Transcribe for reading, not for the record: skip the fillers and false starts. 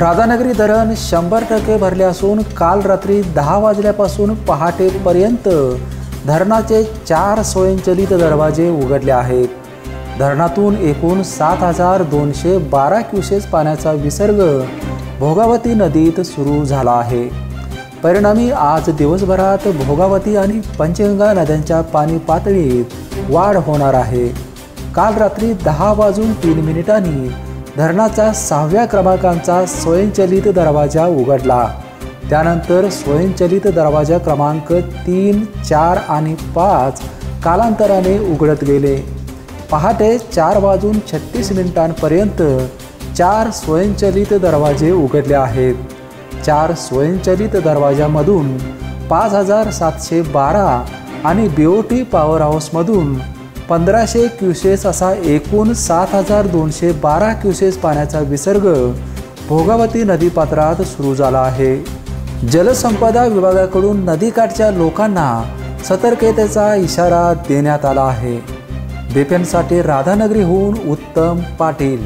राधानगरी धरण 100% भरले असून काल रात्री 10 वाजल्यापासून पहाटेपर्यंत धरणाचे 4 स्वयंचलित दरवाजे उघडले आहेत। धरणातून एकूण 7,212 क्युसेस पाण्याचा विसर्ग भोगावती नदीत सुरू झाला आहे। परिणामी आज दिवसभरात भोगावती आणि पंचगंगा नद्यांच्या पाणी पातळीत वाढ होणार आहे। काल रात्री 10:03 धरणाचा 6व्या क्रमांकाचा स्वयंचलित दरवाजा उघडला। त्यानंतर स्वयंचलित दरवाजा क्रमांक 3, 4 आणि 5 कालांतराने उघडत गेले। पहाटे 4:36 पर्यंत 4 स्वयंचलित दरवाजे उघडले आहेत। 4 स्वयंचलित दरवाजामधून 5,712 आणि बीओटी पॉवर हाऊसमधून 1,500 क्युसेस असा एकूण 7,212 क्युसेस पाण्याचा विसर्ग भोगावती नदीपात्रात सुरू झाला आहे। जलसंपदा विभागाकडून नदीकाठच्या लोकांना सतर्कतेचा इशारा देण्यात आला आहे। बीपीएनसाठी राधानगरीहून उत्तम पाटील।